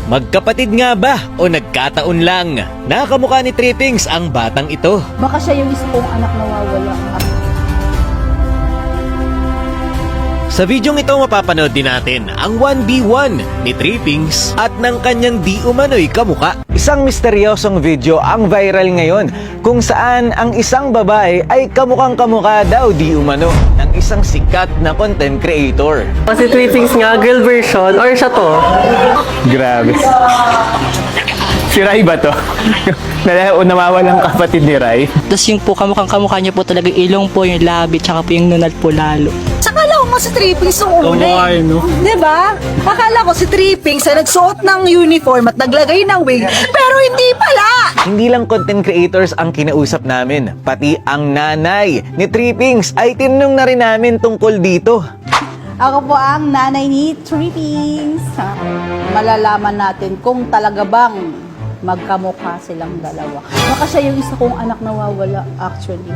Magkapatid nga ba o nagkataon lang? Nakamukha ni Trippings ang batang ito. Baka siya yung isa kong anak na wawala. Sa videong ito mapapanood din natin ang 1v1 ni Trippings at ng kanyang di umano'y kamuka. Isang misteryosong video ang viral ngayon kung saan ang isang babae ay kamukhang kamukha daw di umano ng isang sikat na content creator. Kasi Trippings nga, girl version, or siya to? Grabe. Si Rai ba to? Nawawalang kapatid ni Rai. Tapos yung po kamukha niya po talaga ilong po, yung labi, tsaka po yung nunal po lalo. Akala ko nga si Trippings yung una eh. Diba? Akala ko si Trippings ay nagsuot ng uniform at naglagay ng wig, pero hindi pala! Hindi lang content creators ang kinausap namin, pati ang nanay ni Trippings ay tinanong na rin namin tungkol dito. Ako po ang nanay ni Trippings. Malalaman natin kung talaga bang magkamukha silang dalawa. Baka siya yung isa kong anak na wawala actually.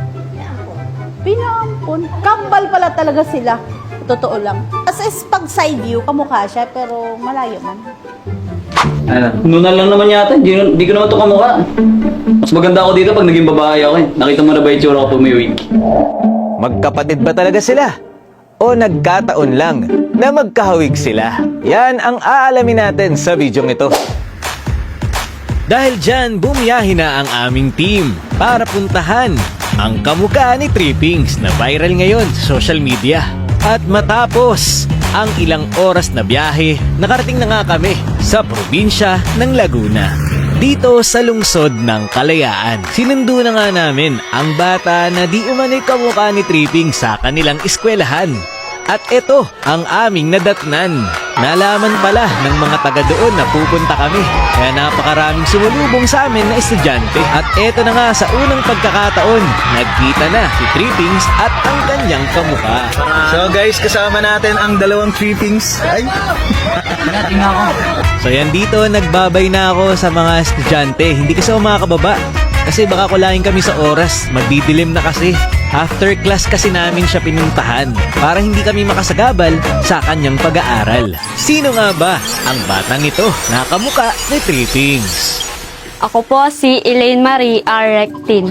Pinampun. Kambal pala talaga sila. Totoo lang. As is pag side view, kamukha siya pero malayo man. Nunal lang naman yata, di ko naman ito kamukha. Mas maganda ako dito pag naging babae ako eh. Nakita mo na ba yung tsura ko pag may wig? Magkapatid ba talaga sila? O nagkataon lang na magkahawig sila? Yan ang aalamin natin sa videong ito. Dahil dyan, bumiyahe na ang aming team para puntahan ang kamukha ni Trippings na viral ngayon sa social media. At matapos ang ilang oras na biyahe, nakarating na nga kami sa probinsya ng Laguna. Dito sa lungsod ng Kalayaan. Sinundo na nga namin ang bata na di umano'y kamukha ni Trippings sa kanilang eskwelahan. At ito ang aming nadatnan. Nalaman pala ng mga taga doon na pupunta kami. Kaya napakaraming sumulubong sa amin na estudyante. At eto na nga sa unang pagkakataon, nagkita na si Trippings at ang kanyang kamukha. So guys, kasama natin ang dalawang Trippings. Ay! So yan dito, nagbabay na ako sa mga estudyante. Hindi kasi ako makakababa. Kasi baka kulain kami sa oras. Magdidilim na kasi. After class kasi namin siya pinuntahan para hindi kami makasagabal sa kanyang pag-aaral. Sino nga ba ang batang ito na kamukha ni Trippings? Ako po si Elaine Marie R. Rectin.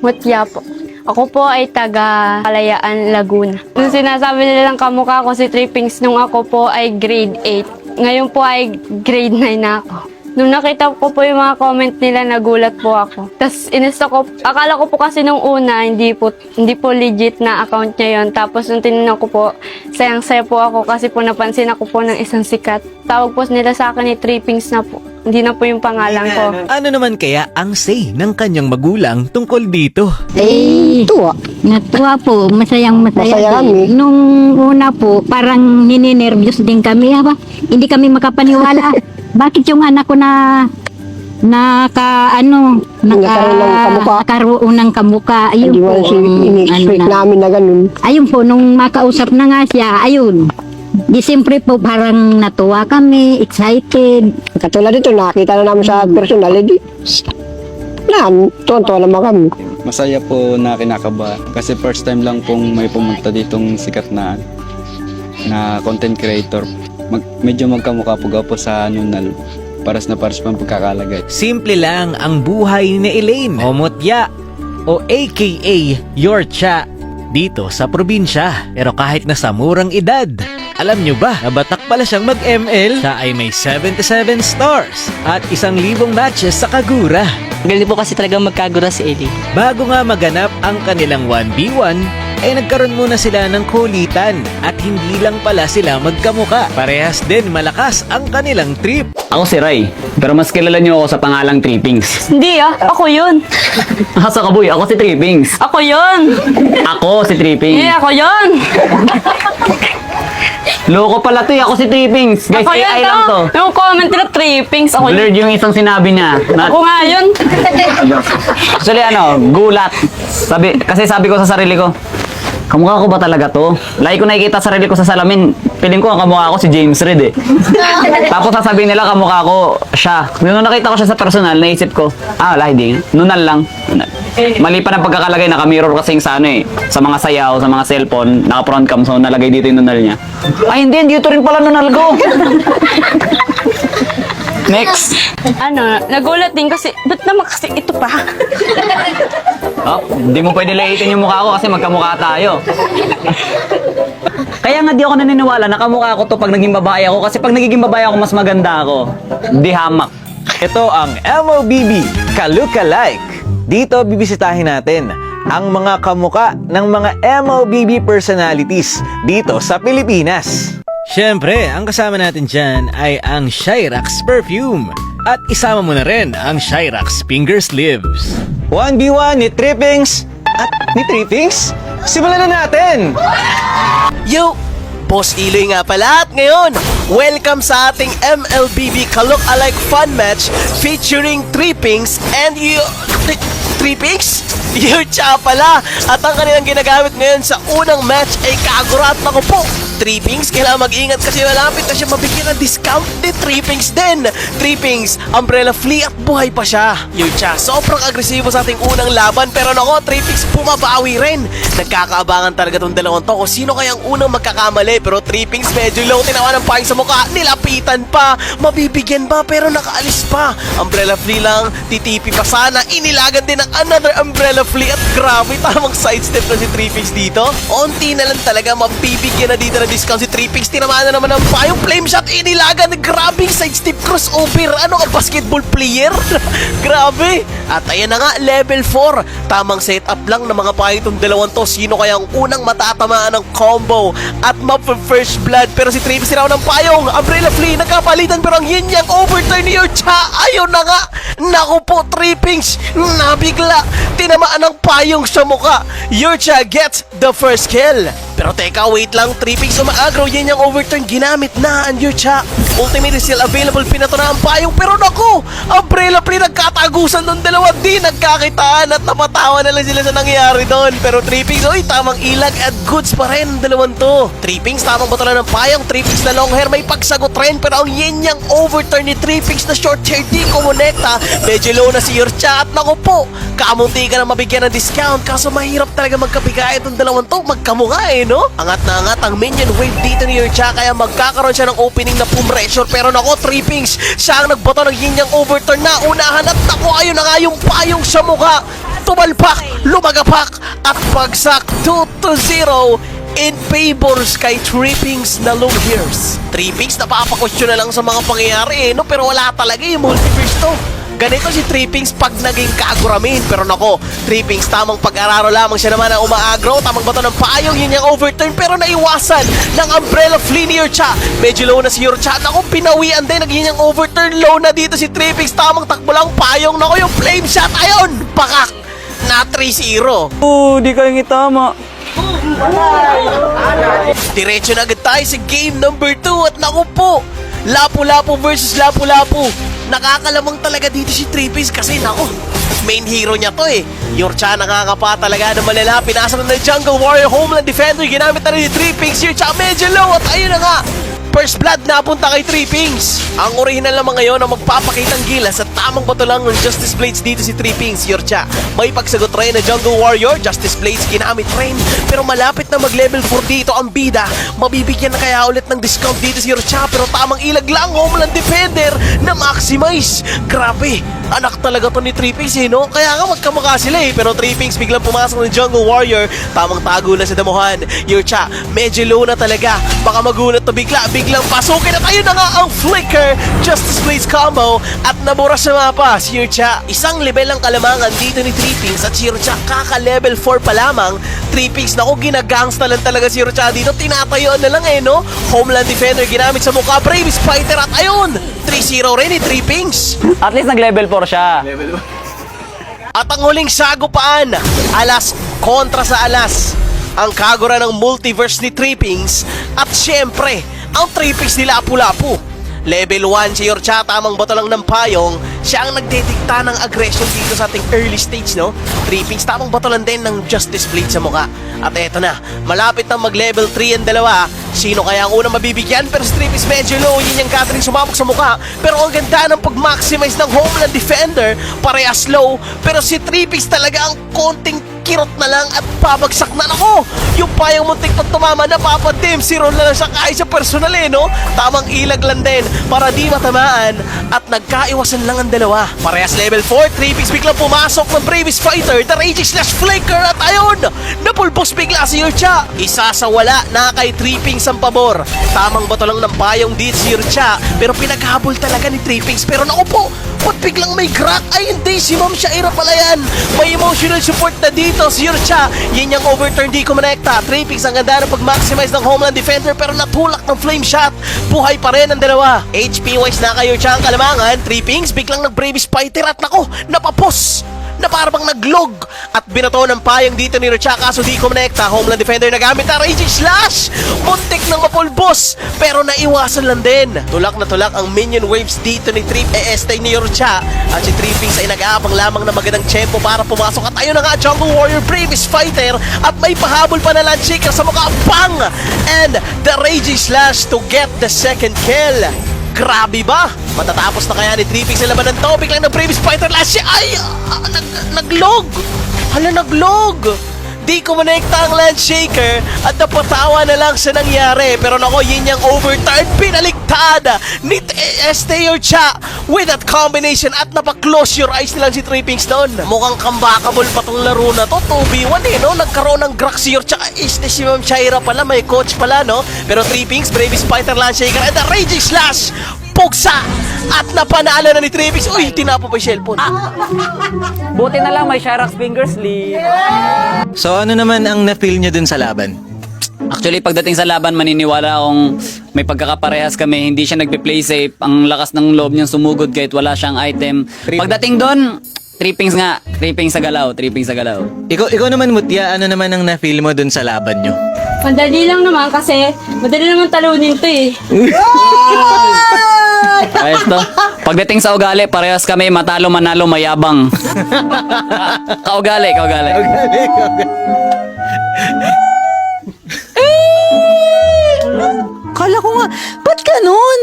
Mutya po. Ako po ay taga Kalayaan, Laguna. Nung sinasabi nilang kamukha ko si Trippings nung ako po ay grade 8. Ngayon po ay grade 9 na ako. Nung nakita ko po yung mga comment nila, nagulat po ako. Tapos akala ko po kasi nung una, hindi po legit na account niya yon. Tapos nung tinanong ko po, sayang-saya po ako kasi po napansin ako po ng isang sikat. Tawag po nila sa akin ni Trippings na po. Hindi na po yung pangalan ko. Ano naman kaya ang say ng kanyang magulang tungkol dito? Tuwa. Natuwa po. Masayang-masaya. Masaya kami. Nung una po, parang nininervyos din kami. Hindi kami makapaniwala. Bakit yung anak ko nakaroon ng kamukha? Ayun po. Ini-expect namin na ganun. Ayun po, nung makausap na nga siya, ayun. Di siyempre po parang natuwa kami, excited. Katulad dito, nakita na namin sa personal, tuwan-tuwa naman kami. Masaya po na kinakaba kasi first time lang pong may pumunta ditong sikat na content creator. Medyo magkamukha po sa nunal. Paras na paras pang pagkakalagay. Simple lang ang buhay ni Elaine o Mutya o aka Yorcha dito sa probinsya. Pero kahit nasa murang edad, alam nyo ba na batak pala siyang mag-ML? Siya ay may 77 stars at 1,000 matches sa Kagura. Galing po kasi talaga magkagura si Ellie. Bago nga maganap ang kanilang 1v1, ay nagkaroon muna sila ng kulitan at hindi lang pala sila magkamuka. Parehas din malakas ang kanilang trip. Ako si Rai, pero mas kilala niyo ako sa pangalang Trippings. Hindi ako yun. Sa kaboy, ako si Trippings. Ako yun. Ako si Trippings. Ako yun. Loko pala to, ako si Trippings. Guys, Ako yun AI lang to. Yung comment nila Trippings. Ako yun. Blurred yung isang sinabi niya. Ako nga yun. Actually, gulat. Kasi sabi ko sa sarili ko, kamukha ko ba talaga to? Lagi ko nakikita sarili ko sa salamin. Piling ko ang kamukha ko si James Reid eh. Tapos sasabihin nila kamukha ko siya. Nung nakita ko siya sa personal, naisip ko, hindi. Nunal lang. Mali pa ng pagkakalagay, naka-mirror kasing sa sa mga sayaw, sa mga cellphone, naka-front cam, so nalagay dito yung nunal niya. Ay hindi, dito rin pala nunal ko. Next. Nagulat din kasi, ba't naman kasi ito pa? Oh, hindi mo pwede laitin yung mukha ko kasi magkamukha tayo. Kaya nga di ako naniniwala na kamukha ko to pag naging babae ako kasi pag nagiging babae ako mas maganda ako. Di hamak. Ito ang MOBB Ka-Look-alike. Dito bibisitahin natin ang mga kamuka ng mga MOBB personalities dito sa Pilipinas. Siyempre, ang kasama natin dyan ay ang Shyrax Perfume. At isama mo na rin ang Shyrax Finger Sleeves. 1v1 ni Trippings at ni Trippings. Simulan na natin! Yo! Boss Iloy nga pala at ngayon, welcome sa ating MLBB Ka-Look-alike fun match featuring Trippings and you... Trippings? Yurcha pala! At ang kanilang ginagamit ngayon sa unang match ay Kagura at naku po! Trippings, kailangan mag-ingat kasi malapit na siya mabigyan ng discount ni Trippings din. Trippings, umbrella flea at buhay pa siya. Yurcha, sobrang agresibo sa ating unang laban pero nako, Trippings bumabawi rin. Nagkakaabangan talaga tong dalawang to kung sino kayang unang magkakamali pero Trippings medyo low, tinawa ng pahing sa mukha, nilapitan pa. Mabibigyan ba pero nakaalis pa. Umbrella flea lang, titipi pa sana, inilagan din ng another umbrella flea at grabe, tamang sidestep na si Trippings dito. Onti na lang talaga, mabibigyan na dito na discount si Trippings. Tinamaan na naman ng payong flame shot, inilagan, grabing sidestep crossover. Ano ka, basketball player? Grabe. At ayan na nga, level 4. Tamang setup lang ng mga payo itong dalawang to. Sino kaya ang unang matatamaan ng combo at first blood? Pero si Trippings tinawa ng payong, umbrella flea, nagkapalitan pero ang yin yang overturn ni Yurcha. Ayun na nga. Naku po, Trippings, nabigla. Tinamaan ng payong sa mukha. Yurcha gets the first kill. Pero teka, wait lang, Trippings umaagro, yan yung overturn, ginamit na ang Yurcha. Ultimate is still available, pinato na ang payong, pero naku, umbrella flea, nagkatagusan ng dalawa, di nagkakitaan at napatawa na lang sila sa nangyayari doon. Pero Trippings, oy, tamang ilag at goods pa rin ang dalawang to. Trippings, tamang botolan ng payong, Trippings na long hair, may pagsagot rin, pero ang yin yang overturn ni Trippings na short hair, di kumonekta. Medyo low na si Yurcha at naku po, kamunti ka na mabigyan ng discount, kaso mahirap talaga magkabigay itong dalawang to, magkamukha eh, no? Angat na angat ang minion wave dito ni Yurcha kaya magkakaroon siya ng opening na pressure pero nako, Trippings, siya ang nagbato ng yin yang overturn na unahan at nako, ayun na nga yung payong sa mukha. Tumalpak, lumagapak at pagsak 2-0 in favors kay Trippings na long hairs. Trippings, napapakwestiyon na lang sa mga pangyayari eh, no? Pero wala talaga yung multiverse to. Ganito si Trippings pag naging Kaguramin. Pero nako, Trippings, tamang pag-araro lamang siya naman ang umaagro. Tamang bato ng payong, yun yung overturn. Pero naiwasan ng umbrella flea ni Yurcha. Medyo low na si Yurcha. Nako, pinawian din. Naging yung overturn. Low na dito si Trippings. Tamang takbo lang payong. Nako, yung flame shot. Ayun, pakak na 3-0. Di kayong itama. Diretso na agad tayo sa game number 2. At naku po, Lapu-Lapu versus Lapu-Lapu. Nakakalamang talaga dito si Trippings kasi nako, main hero niya to eh. Yurcha nakakapa talaga ng malala. Pinasok na ng Jungle Warrior, Homeland Defender. Ginamit na rin ni Trippings. Yurcha medyo low at ayun na nga, first blood napunta kay Trippings. Ang original naman ngayon ang magpapakitang gilas at tamang bato lang ng Justice Blades dito si Trippings. Yurcha, may pagsagot rin na Jungle Warrior, Justice Blades ginamit rin. Pero malapit na mag level 4 dito ang bida. Mabibigyan na kaya ulit ng discount dito si Yurcha pero tamang ilag lang, Homeland Defender na maximize. Grabe, anak talaga to ni Trippings eh, no? Kaya nga magkamukha sila eh. Pero Trippings biglang pumasok ng Jungle Warrior, tamang tago na sa damuhan. Yurcha, medyo low na talaga. Baka magulat to biglang pasukin at ayun na nga ang flicker, Justice Blades combo at nabura sa mapa si Yurcha. Isang level ang kalamangan dito ni Trippings at si Yurcha kaka level 4 pa lamang. Trippings, naku, ginagangs na lang talaga si Yurcha dito. Tinatayuan na lang eh, no? Homeland Defender ginamit sa mukha, Brave Spider at ayun, 3-0 rin ni Trippings. At least nag-level 4 siya. At ang huling sagupaan, alas kontra sa alas. Ang Kagura ng multiverse ni Trippings at syempre, ang Trippings ni Lapu-Lapu. Level 1 si Yurcha, tamang bato lang ng payong. Siya ang nagdedikta ng aggression dito sa ating early stage, no? Trippings, tamang bato lang din ng Justice Blade sa mukha. At eto na, malapit na mag-level 3 ang dalawa. Sino kaya ang unang mabibigyan? Pero si Trippings medyo low, yun yung Catherine sumabak sa mukha. Pero ang ganda ng pag-maximize ng Homeland Defender, parehas low. Pero si Trippings talaga ang konting kirot na lang at babagsak na ako. Yung payang muntik na tumama na papadim, si Ron na lang siya kahit sa personal no? Tamang ilag lang din para di matamaan at nagkaiwasan lang ang dalawa. Parehas level 4, 3 picks biglang pumasok ng previous fighter, the Raging Slash Flaker at ayun, napulbos bigla si Yurcha. Isa sa wala na kay 3 pings ang pabor. Tamang bato lang ng payong dit si Yurcha pero pinaghabol talaga ni 3 pings pero naku po, ba't biglang may crack? Ay hindi, si Ma'am Shaira pala yan. May emotional support na dito si Yurcha. Yan yung overturn di kumonekta. 3 pings ang ganda ng pag-maximize ng Homeland Defender pero natulak ng flame shot. Buhay pa rin ang dalawa. HP wise na kay Yurcha ang kalamangan. 3 pings biglang nag-Brave Spider at nako, napapos na parang naglog at binato ng payang dito ni Yurcha kaso di kumonekta. Homeland Defender na gamit na Raging Slash. Muntik ng mapulbos pero naiwasan lang din. Tulak na tulak ang minion waves dito ni Trip Estay ni Yurcha at si Trippings ay nag-aabang lamang ng magandang tempo para pumasok at ayun na nga Jungle Warrior Previous Fighter at may pahabol pa na Landshaker sa mukha. Bang! And the Raging Slash to get the second kill. Grabe ba? Matatapos na kaya ni Trippings sa laban ng to? Biglang ng Previous Fighter last ay naglog! Hala, naglog! Di kumonekta ang Landshaker at napatawa na lang sa nangyari. Pero nako, yun yung overturn. Pinaliktad ni Estay Yurcha with that combination at napa-close your eyes nilang si Trippings doon. Mukhang comebackable pa tong laro na to. 2v1 no? Nagkaroon ng Grax si Yurcha. Si Ma'am Shaira pala, may coach pala, no? Pero Trippings, Brave Spider, Landshaker, and the Raging Slash! Pugsa! At napanalo na ni Trippings. Uy, tinapo pa yung cellphone. Buti na lang may Shirax finger sleeve. So ano naman ang na-feel nyo dun sa laban? Actually, pagdating sa laban, maniniwala akong may pagkakaparehas kami. Hindi siya nagpe-play safe. Ang lakas ng loob niyang sumugod kahit wala siyang item. Pagdating doon, 3 pings nga. 3 pings sa galaw. 3 pings sa galaw. Ikaw naman, Mutya, ano naman ang na-feel mo dun sa laban nyo? Madali lang naman kasi madali naman talunin to eh. Ayos to. Pagdating sa ugali, parehas kami. Matalo, manalo, mayabang. Kaugali. Akala ko nga, ba't ganun?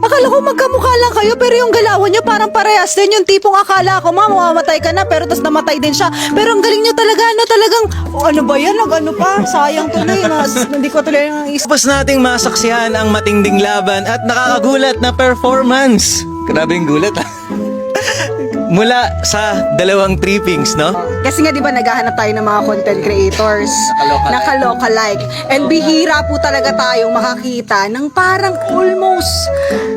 Akala ko magkamukha lang kayo pero yung galawan nyo parang parehas din. Yung tipong akala ko, mamamatay ka na pero tas namatay din siya. Pero ang galing nyo talaga, talagang, ano ba yan? Ano pa? Sayang tuloy. Hindi ko tuloy ang isip. Tapos nating masaksihan ang matinding laban at nakakagulat na performance. Grabing gulat mula sa dalawang Trippings, no? Kasi nga 'di ba naghahanap tayo ng mga content creators na ka-lookalike. And bihira po talaga tayong makakita ng parang almost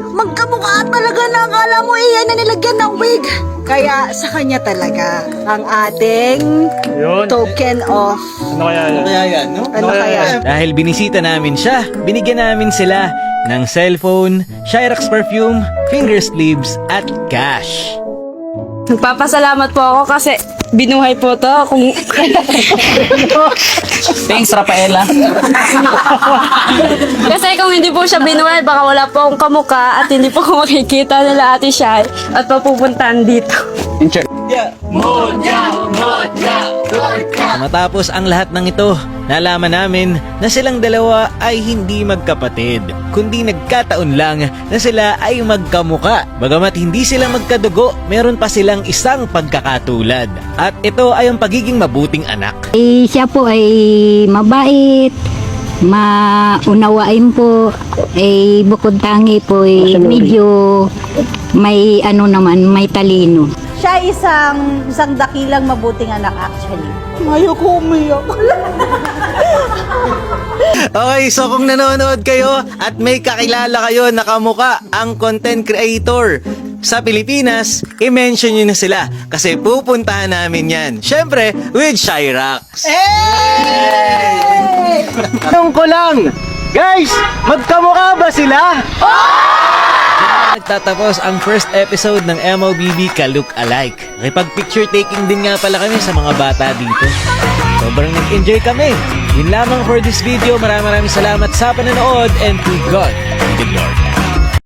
magkamukha talaga na akala mo iyan na nilagyan ng wig. Kaya sa kanya talaga ang ating token of Ano kaya yan, no? ano kaya? Dahil binisita namin siya, binigyan namin sila ng cellphone, Shirax perfume, finger sleeves, at cash. Nagpapasalamat po ako kasi binuhay po to. Thanks, Rafaela. Kasi kung hindi po siya binuhay, baka wala po akong kamuka at hindi po ako makikita nila Ate Shai at papupuntahan dito. Matapos ang lahat ng ito, nalaman namin na silang dalawa ay hindi magkapatid, kundi nagkataon lang na sila ay magkamuka. Bagamat hindi sila magkadugo, meron pa silang isang pagkakatulad. At ito ay ang pagiging mabuting anak. Siya po ay mabait, maunawain po, bukod tangi po medyo may may talino. Siya isang dakilang mabuting anak actually. Ayoko umiyak. Okay, so kung nanonood kayo at may kakilala kayo na kamuka ang content creator sa Pilipinas, i-mention nyo na sila kasi pupuntahan namin yan. Syempre, with Shirax. Tanong ko lang, guys, magkamukha ba sila? Nagtatapos ang first episode ng MOBB Ka-Look Alike. Nakipag-picture taking din nga pala kami sa mga bata dito. Sobrang nag-enjoy kami. Yun lamang for this video. Maraming salamat sa panonood and to God be the glory.